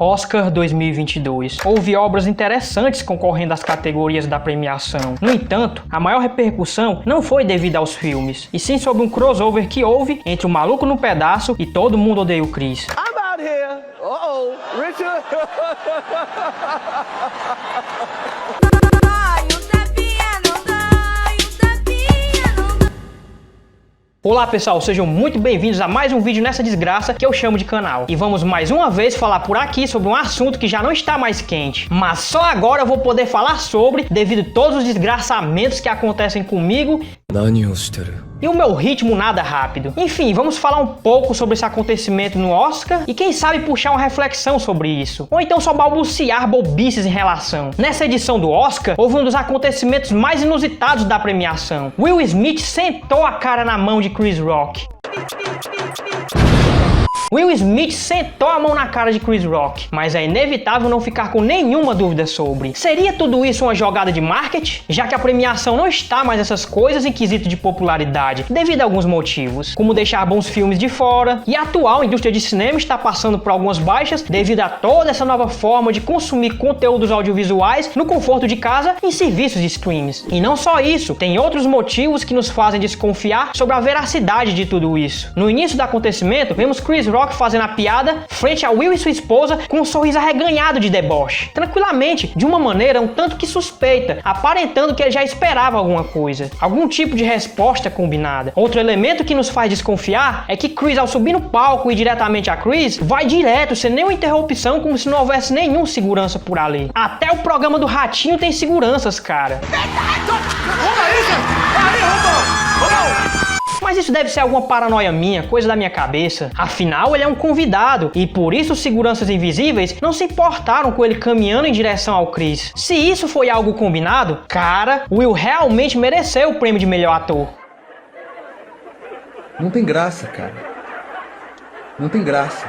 Oscar 2022. Houve obras interessantes concorrendo às categorias da premiação. No entanto, a maior repercussão não foi devido aos filmes, e sim sobre um crossover que houve entre O Maluco no Pedaço e Todo Mundo Odeia o Chris. I'm out here. Uh-oh, Richard. Olá pessoal, sejam muito bem-vindos a mais um vídeo nessa desgraça que eu chamo de canal. E vamos mais uma vez falar por aqui sobre um assunto que já não está mais quente, mas só agora eu vou poder falar sobre devido a todos os desgraçamentos que acontecem comigo e o meu ritmo nada rápido. Enfim, vamos falar um pouco sobre esse acontecimento no Oscar e quem sabe puxar uma reflexão sobre isso. Ou então só balbuciar bobices em relação. Nessa edição do Oscar, houve um dos acontecimentos mais inusitados da premiação. Will Smith sentou a cara na mão de Chris Rock. Will Smith sentou a mão na cara de Chris Rock, mas é inevitável não ficar com nenhuma dúvida sobre: seria tudo isso uma jogada de marketing? Já que a premiação não está mais essas coisas em quesito de popularidade, devido a alguns motivos, como deixar bons filmes de fora, e a atual indústria de cinema está passando por algumas baixas devido a toda essa nova forma de consumir conteúdos audiovisuais no conforto de casa em serviços de streams. E não só isso, tem outros motivos que nos fazem desconfiar sobre a veracidade de tudo isso. No início do acontecimento, vemos Chris Rock fazendo a piada frente a Will e sua esposa com um sorriso arreganhado de deboche, tranquilamente, de uma maneira um tanto que suspeita, aparentando que ele já esperava alguma coisa, algum tipo de resposta combinada. Outro elemento que nos faz desconfiar é que Chris, ao subir no palco e diretamente a Chris, vai direto, sem nenhuma interrupção, como se não houvesse nenhum segurança por ali. Até o programa do Ratinho tem seguranças, cara. Mas isso deve ser alguma paranoia minha, coisa da minha cabeça. Afinal, ele é um convidado, e por isso os seguranças invisíveis não se importaram com ele caminhando em direção ao Chris. Se isso foi algo combinado, cara, Will realmente mereceu o prêmio de melhor ator. Não tem graça, cara. Não tem graça.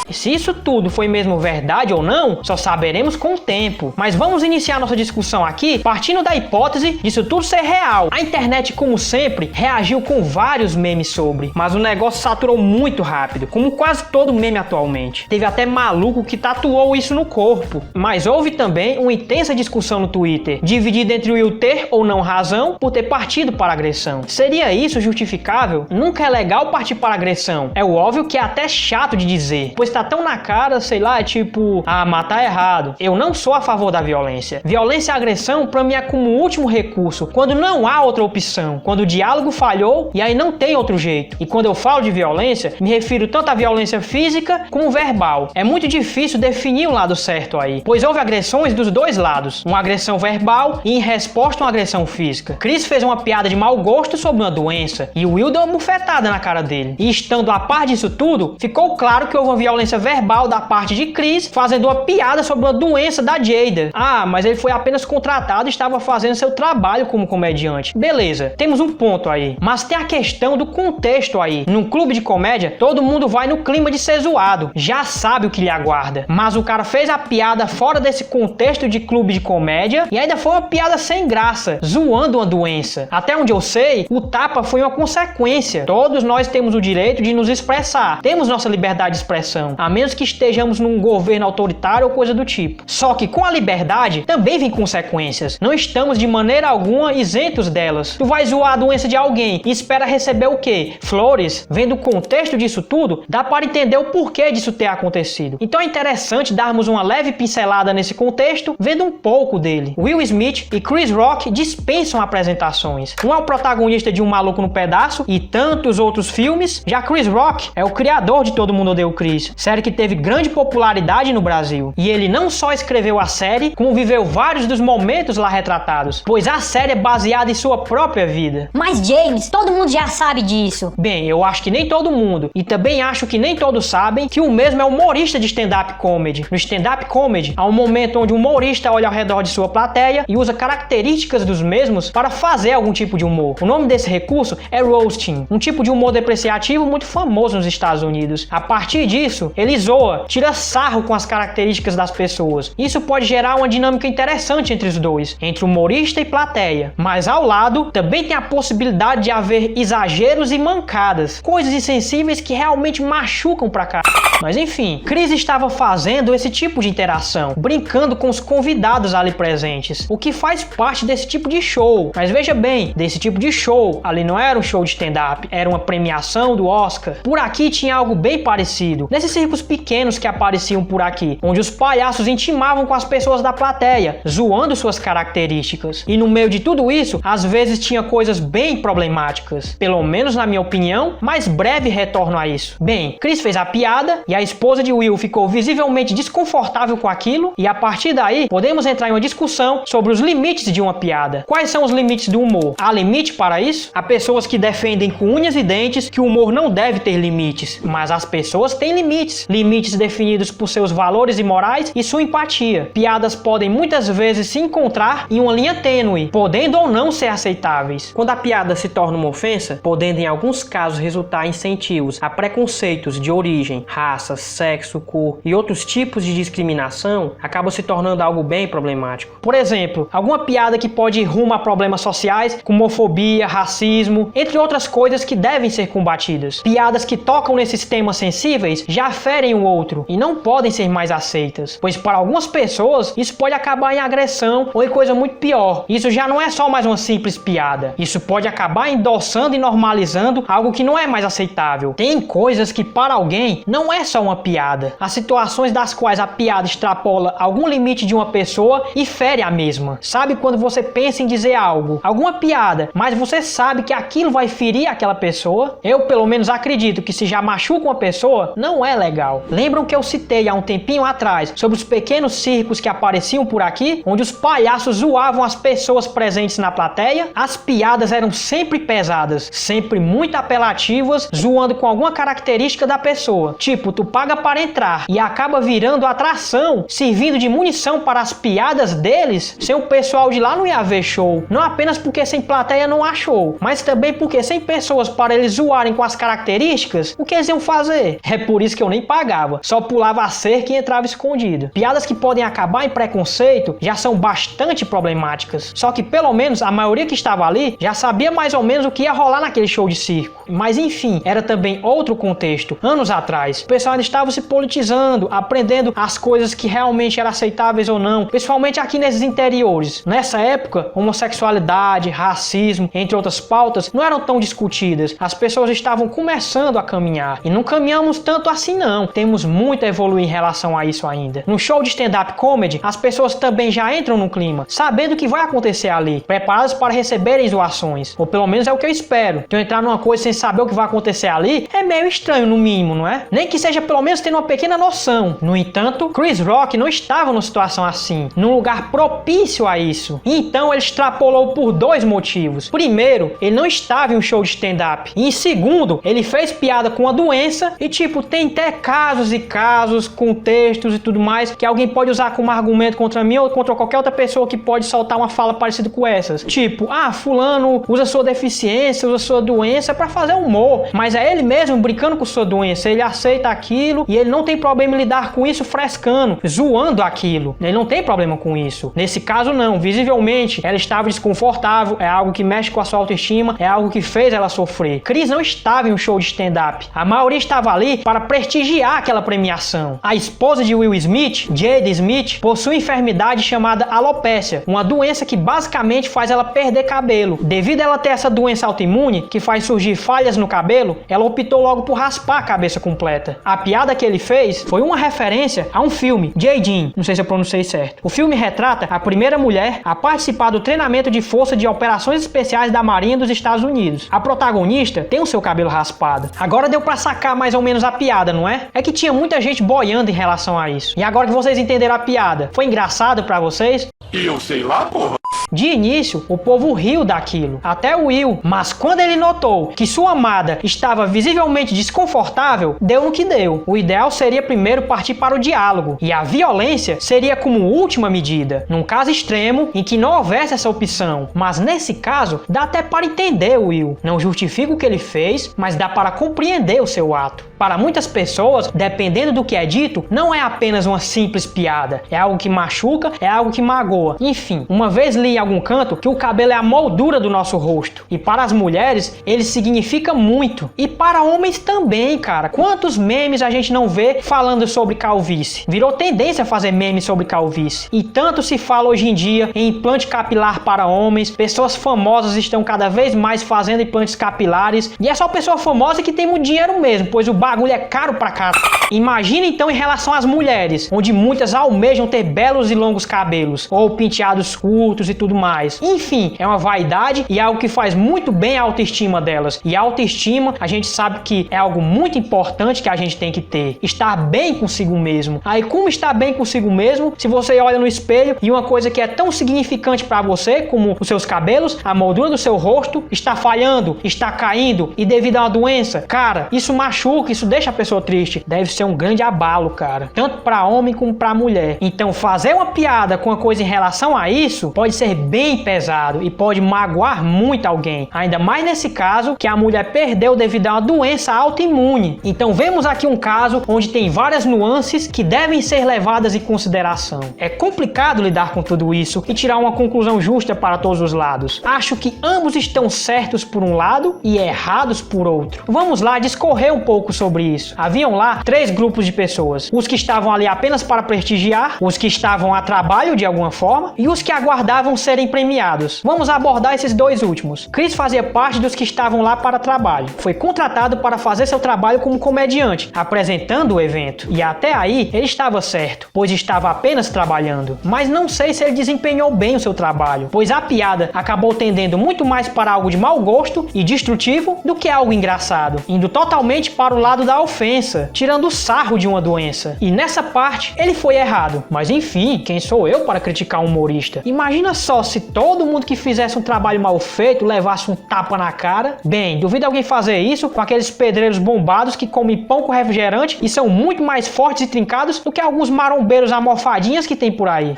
E se isso tudo foi mesmo verdade ou não, só saberemos com o tempo. Mas vamos iniciar nossa discussão aqui partindo da hipótese disso tudo ser real. A internet, como sempre, reagiu com vários memes sobre, mas o negócio saturou muito rápido, como quase todo meme atualmente. Teve até maluco que tatuou isso no corpo. Mas houve também uma intensa discussão no Twitter, dividida entre o Will ter ou não razão por ter partido para a agressão. Seria isso justificável? Nunca é legal partir para a agressão. É óbvio que é até chato de dizer, pois tá tão na cara, sei lá, tipo, matar é errado. Eu não sou a favor da violência. Violência e agressão pra mim é como último recurso, quando não há outra opção, quando o diálogo falhou e aí não tem outro jeito. E quando eu falo de violência, me refiro tanto à violência física como verbal. É muito difícil definir o lado certo aí, pois houve agressões dos dois lados, uma agressão verbal e em resposta uma agressão física. Chris fez uma piada de mau gosto sobre uma doença e o Will deu uma bufetada na cara dele. E estando a par disso tudo, ficou claro que houve uma violência verbal da parte de Chris, fazendo uma piada sobre uma doença da Jada. Mas ele foi apenas contratado e estava fazendo seu trabalho como comediante. Beleza, temos um ponto aí. Mas tem a questão do contexto aí. Num clube de comédia, todo mundo vai no clima de ser zoado. Já sabe o que lhe aguarda. Mas o cara fez a piada fora desse contexto de clube de comédia e ainda foi uma piada sem graça, zoando uma doença. Até onde eu sei, o tapa foi uma consequência. Todos nós temos o direito de nos expressar. Temos nossa liberdade de expressão, a menos que estejamos num governo autoritário ou coisa do tipo. Só que com a liberdade também vem consequências. Não estamos de maneira alguma isentos delas. Tu vai zoar a doença de alguém e espera receber o quê? Flores? Vendo o contexto disso tudo, dá para entender o porquê disso ter acontecido. Então é interessante darmos uma leve pincelada nesse contexto, vendo um pouco dele. Will Smith e Chris Rock dispensam apresentações. Um é o protagonista de Um Maluco no Pedaço e tantos outros filmes, já Chris Rock é o criador de Todo Mundo Odeia o Chris, série que teve grande popularidade no Brasil. E ele não só escreveu a série, como viveu vários dos momentos lá retratados, pois a série é baseada em sua própria vida. Mas James, todo mundo já sabe disso. Bem, eu acho que nem todo mundo, e também acho que nem todos sabem que o mesmo é humorista de stand-up comedy. No stand-up comedy, há um momento onde o humorista olha ao redor de sua plateia e usa características dos mesmos para fazer algum tipo de humor. O nome desse recurso é roasting, um tipo de humor depreciativo muito famoso nos Estados Unidos. A partir disso, ele zoa, tira sarro com as características das pessoas. Isso pode gerar uma dinâmica interessante entre os dois, entre humorista e plateia. Mas ao lado, também tem a possibilidade de haver exageros e mancadas, coisas insensíveis que realmente machucam pra cá. Mas enfim, Chris estava fazendo esse tipo de interação, brincando com os convidados ali presentes, o que faz parte desse tipo de show. Mas veja bem, desse tipo de show, ali não era um show de stand-up, era uma premiação do Oscar. Por aqui tinha algo bem parecido, nesses circos pequenos que apareciam por aqui, onde os palhaços intimavam com as pessoas da plateia, zoando suas características. E no meio de tudo isso, às vezes tinha coisas bem problemáticas, pelo menos na minha opinião, mas breve retorno a isso. Bem, Chris fez a piada e a esposa de Will ficou visivelmente desconfortável com aquilo, e a partir daí podemos entrar em uma discussão sobre os limites de uma piada. Quais são os limites do humor? Há limite para isso? Há pessoas que defendem com unhas e dentes que o humor não deve ter limites, mas as pessoas têm limites. Limites definidos por seus valores e morais e sua empatia. Piadas podem muitas vezes se encontrar em uma linha tênue, podendo ou não ser aceitáveis. Quando a piada se torna uma ofensa, podendo em alguns casos resultar em incentivos a preconceitos de origem, raça, sexo, cor e outros tipos de discriminação, acaba se tornando algo bem problemático. Por exemplo, alguma piada que pode ir rumo a problemas sociais, como homofobia, racismo, entre outras coisas que devem ser combatidas. Piadas que tocam nesses temas sensíveis já ferem o outro e não podem ser mais aceitas, pois para algumas pessoas isso pode acabar em agressão ou em coisa muito pior. Isso já não é só mais uma simples piada. Isso pode acabar endossando e normalizando algo que não é mais aceitável. Tem coisas que para alguém não é só uma piada. Há situações das quais a piada extrapola algum limite de uma pessoa e fere a mesma. Sabe quando você pensa em dizer algo, alguma piada, mas você sabe que aquilo vai ferir aquela pessoa? Eu pelo menos acredito que se já machuca uma pessoa, não é legal. Lembram que eu citei há um tempinho atrás sobre os pequenos circos que apareciam por aqui, onde os palhaços zoavam as pessoas presentes na plateia? As piadas eram sempre pesadas, sempre muito apelativas, zoando com alguma característica da pessoa. Tipo, tu paga para entrar e acaba virando atração, servindo de munição para as piadas deles. Sem o pessoal de lá não ia haver show. Não apenas porque sem plateia não há show, mas também porque sem pessoas para eles zoarem com as características, o que eles iam fazer? É por isso que eu nem pagava, só pulava a cerca e entrava escondido. Piadas que podem acabar em preconceito já são bastante problemáticas, só que pelo menos a maioria que estava ali já sabia mais ou menos o que ia rolar naquele show de circo. Mas enfim, era também outro contexto. Anos atrás, o pessoal ainda estava se politizando, aprendendo as coisas que realmente eram aceitáveis ou não, principalmente aqui nesses interiores. Nessa época, homossexualidade, racismo, entre outras pautas, não eram tão discutidas. As pessoas estavam começando a caminhar, e não caminhamos tanto assim não. Temos muito a evoluir em relação a isso ainda. No show de stand-up comedy, as pessoas também já entram no clima, sabendo o que vai acontecer ali, preparadas para receberem zoações, ou pelo menos é o que eu espero. Então entrar numa coisa sem saber o que vai acontecer ali é meio estranho no mínimo, não é? Nem que seja pelo menos tendo uma pequena noção. No entanto, Chris Rock não estava numa situação assim, num lugar propício a isso. Então ele extrapolou por dois motivos. Primeiro, ele não estava em um show de stand-up. E em segundo, ele fez piada com a doença e tipo, tem até casos e casos, contextos e tudo mais, que alguém pode usar como argumento contra mim ou contra qualquer outra pessoa que pode soltar uma fala parecida com essas. Tipo, fulano usa sua deficiência, usa sua doença pra fazer humor, mas é ele mesmo brincando com sua doença, ele aceita aquilo e ele não tem problema em lidar com isso frescando, zoando aquilo. Ele não tem problema com isso. Nesse caso não, visivelmente ela estava desconfortável, é algo que mexe com a sua autoestima, é algo que fez ela sofrer. Chris não estava em um show de stand-up. A maioria estava ali para prestigiar aquela premiação. A esposa de Will Smith, Jada Smith, possui uma enfermidade chamada alopécia, uma doença que basicamente faz ela perder cabelo. Devido a ela ter essa doença autoimune, que faz surgir falhas no cabelo, ela optou logo por raspar a cabeça completa. A piada que ele fez foi uma referência a um filme, Jadine, não sei se eu pronunciei certo. O filme retrata a primeira mulher a participar do treinamento de força de operações especiais da Marinha dos Estados Unidos. A protagonista tem o seu cabelo raspado. Agora deu pra sacar mais ou menos a piada, não é? É que tinha muita gente boiando em relação a isso. E agora que vocês entenderam a piada, foi engraçado pra vocês? Eu sei lá, porra. De início, o povo riu daquilo, até o Will, mas quando ele notou que sua amada estava visivelmente desconfortável, deu no que deu. O ideal seria primeiro partir para o diálogo, e a violência seria como última medida, num caso extremo em que não houvesse essa opção. Mas nesse caso, dá até para entender o Will. Não justifica o que ele fez, mas dá para compreender o seu ato. Para muitas pessoas, dependendo do que é dito, não é apenas uma simples piada, é algo que machuca, é algo que magoa. Enfim, uma vez li em algum canto que o cabelo é a moldura do nosso rosto, e para as mulheres ele significa muito, e para homens também, cara. Quantos memes memes a gente não vê falando sobre calvície? Virou tendência fazer memes sobre calvície. E tanto se fala hoje em dia em implante capilar para homens, pessoas famosas estão cada vez mais fazendo implantes capilares, e é só pessoa famosa que tem muito dinheiro mesmo, pois o bagulho é caro pra cá. Imagina então em relação às mulheres, onde muitas almejam ter belos e longos cabelos, ou penteados curtos e tudo mais. Enfim, é uma vaidade e é algo que faz muito bem a autoestima delas. E a autoestima, a gente sabe que é algo muito importante que a gente tem que ter. Estar bem consigo mesmo. Aí como estar bem consigo mesmo, se você olha no espelho e uma coisa que é tão significante para você, como os seus cabelos, a moldura do seu rosto, está falhando, está caindo, e devido a uma doença, cara, isso machuca, isso deixa a pessoa triste. Deve ser um grande abalo, cara, tanto para homem como para mulher. Então fazer uma piada com uma coisa em relação a isso pode ser bem pesado e pode magoar muito alguém, ainda mais nesse caso que a mulher perdeu devido a uma doença autoimune. Então vemos aqui um caso onde tem várias nuances que devem ser levadas em consideração. É complicado lidar com tudo isso e tirar uma conclusão justa para todos os lados. Acho que ambos estão certos por um lado e errados por outro. Vamos lá discorrer um pouco sobre isso. Haviam lá 3 grupos de pessoas: os que estavam ali apenas para prestigiar, os que estavam a trabalho de alguma forma e os que aguardavam serem premiados. Vamos abordar esses 2 últimos. Chris fazia parte dos que estavam lá para trabalho. Foi contratado para fazer seu trabalho como comediante, apresentando o evento. E até aí ele estava certo, pois estava apenas trabalhando. Mas não sei se ele desempenhou bem o seu trabalho, pois a piada acabou tendendo muito mais para algo de mau gosto e destrutivo do que algo engraçado, indo totalmente para o lado da ofensa, tirando o sarro de uma doença. E nessa parte ele foi errado. Mas enfim, quem sou eu para criticar um humorista? Imagina só se todo mundo que fizesse um trabalho mal feito levasse um tapa na cara. Bem, duvido alguém fazer isso com aqueles pedreiros bombados que comem pão com refrigerante e são muito mais fortes e trincados do que alguns marombeiros amorfadinhas que tem por aí.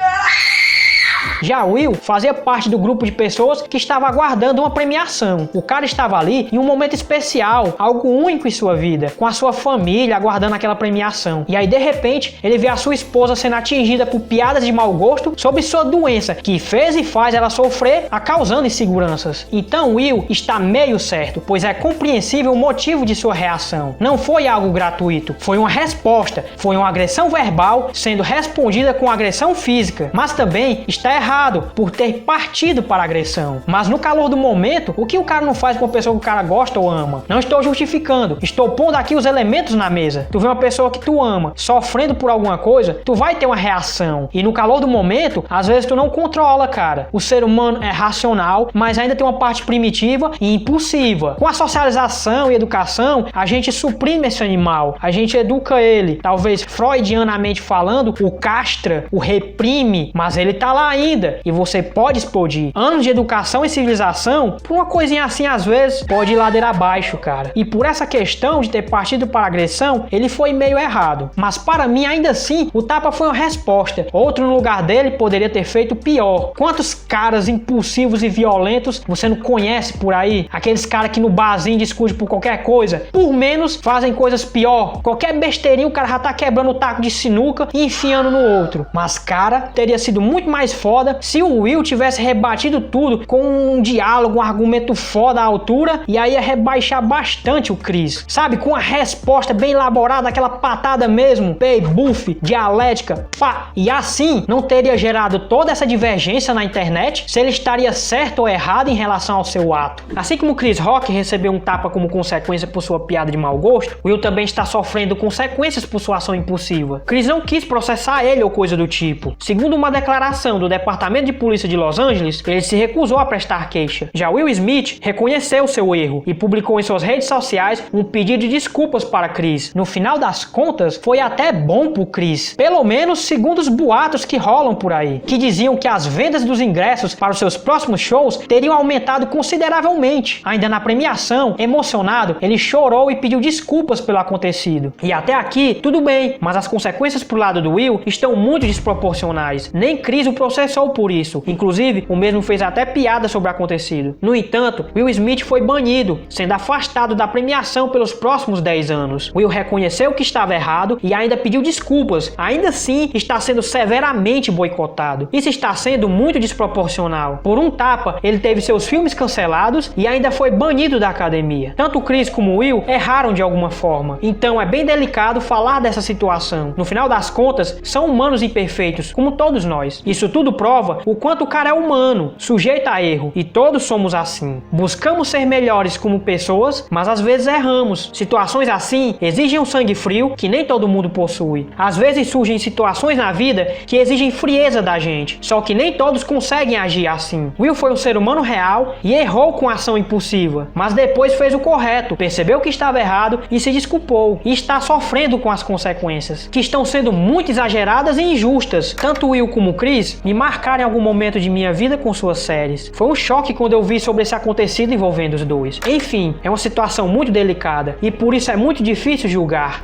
Já Will fazia parte do grupo de pessoas que estava aguardando uma premiação. O cara estava ali em um momento especial, algo único em sua vida, com a sua família aguardando aquela premiação. E aí de repente ele vê a sua esposa sendo atingida por piadas de mau gosto sobre sua doença, que fez e faz ela sofrer, a causando inseguranças. Então Will está meio certo, pois é compreensível o motivo de sua reação. Não foi algo gratuito, foi uma resposta, foi uma agressão verbal sendo respondida com agressão física, mas também está errado por ter partido para a agressão. Mas no calor do momento, o que o cara não faz com uma pessoa que o cara gosta ou ama? Não estou justificando, estou pondo aqui os elementos na mesa. Tu vê uma pessoa que tu ama sofrendo por alguma coisa, tu vai ter uma reação. E no calor do momento, às vezes tu não controla, cara. O ser humano é racional, mas ainda tem uma parte primitiva e impulsiva. Com a socialização e educação, a gente suprime esse animal, a gente educa ele. Talvez freudianamente falando, o castra, o reprime, mas ele tá lá ainda e você pode explodir. Anos de educação e civilização, por uma coisinha assim às vezes, pode ir ladeira abaixo, cara. E por essa questão de ter partido para a agressão, ele foi meio errado. Mas para mim, ainda assim, o tapa foi uma resposta. Outro no lugar dele poderia ter feito pior. Quantos caras impulsivos e violentos você não conhece por aí? Aqueles caras que no barzinho discutem por qualquer coisa, por menos fazem coisas pior. Qualquer besteirinho o cara já tá quebrando o taco de sinuca e enfiando no outro. Mas cara, teria sido muito mais foda se o Will tivesse rebatido tudo com um diálogo, um argumento foda à altura, e aí ia rebaixar bastante o Chris, sabe? Com uma resposta bem elaborada, aquela patada mesmo, bem buff, dialética, pá. E assim não teria gerado toda essa divergência na internet se ele estaria certo ou errado em relação ao seu ato. Assim como o Chris Rock recebeu um tapa como consequência por sua piada de mau gosto, Will também está sofrendo consequências por sua ação impulsiva. Chris não quis processar ele ou coisa do tipo. Segundo uma declaração do Departamento de Polícia de Los Angeles, ele se recusou a prestar queixa. Já Will Smith reconheceu seu erro e publicou em suas redes sociais um pedido de desculpas para Chris. No final das contas, foi até bom pro Chris, pelo menos segundo os boatos que rolam por aí, que diziam que as vendas dos ingressos para os seus próximos shows teriam aumentado consideravelmente. Ainda na premiação, emocionado, ele chorou e pediu desculpas pelo acontecido. E até aqui, tudo bem, mas as consequências pro lado do Will estão muito desproporcionais. Nem Chris o processou passou por isso. Inclusive, o mesmo fez até piada sobre o acontecido. No entanto, Will Smith foi banido, sendo afastado da premiação pelos próximos 10 anos. Will reconheceu que estava errado e ainda pediu desculpas. Ainda assim, está sendo severamente boicotado. Isso está sendo muito desproporcional. Por um tapa, ele teve seus filmes cancelados e ainda foi banido da academia. Tanto Chris como Will erraram de alguma forma. Então é bem delicado falar dessa situação. No final das contas, são humanos imperfeitos, como todos nós. Isso tudo prova o quanto o cara é humano, sujeito a erro, e todos somos assim. Buscamos ser melhores como pessoas, mas às vezes erramos. Situações assim exigem um sangue frio que nem todo mundo possui. Às vezes surgem situações na vida que exigem frieza da gente, só que nem todos conseguem agir assim. Will foi um ser humano real e errou com ação impulsiva, mas depois fez o correto, percebeu que estava errado e se desculpou, e está sofrendo com as consequências, que estão sendo muito exageradas e injustas. Tanto Will como Chris me marcaram em algum momento de minha vida com suas séries. Foi um choque quando eu vi sobre esse acontecido envolvendo os dois. Enfim, é uma situação muito delicada e por isso é muito difícil julgar.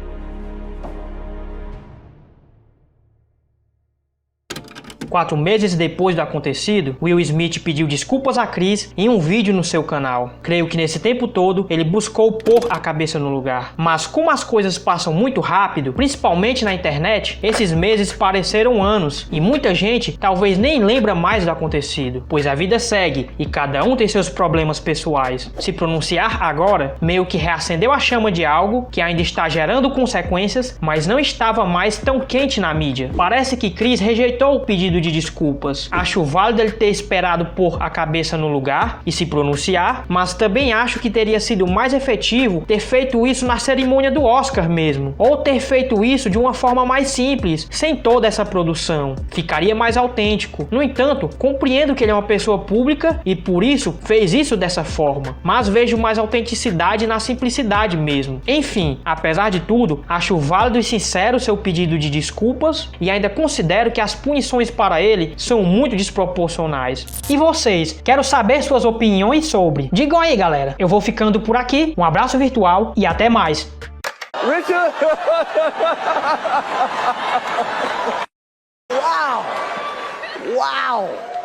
Quatro meses depois do acontecido, Will Smith pediu desculpas a Chris em um vídeo no seu canal. Creio que nesse tempo todo ele buscou pôr a cabeça no lugar. Mas como as coisas passam muito rápido, principalmente na internet, esses meses pareceram anos e muita gente talvez nem lembra mais do acontecido, pois a vida segue e cada um tem seus problemas pessoais. Se pronunciar agora meio que reacendeu a chama de algo que ainda está gerando consequências, mas não estava mais tão quente na mídia. Parece que Chris rejeitou o pedido de desculpas. Acho válido ele ter esperado pôr a cabeça no lugar e se pronunciar, mas também acho que teria sido mais efetivo ter feito isso na cerimônia do Oscar mesmo, ou ter feito isso de uma forma mais simples, sem toda essa produção. Ficaria mais autêntico. No entanto, compreendo que ele é uma pessoa pública e por isso fez isso dessa forma, mas vejo mais autenticidade na simplicidade mesmo. Enfim, apesar de tudo, acho válido e sincero seu pedido de desculpas e ainda considero que as punições para ele são muito desproporcionais. E vocês? Quero saber suas opiniões sobre. Digam aí, galera. Eu vou ficando por aqui. Um abraço virtual e até mais. Richard! Wow! Wow!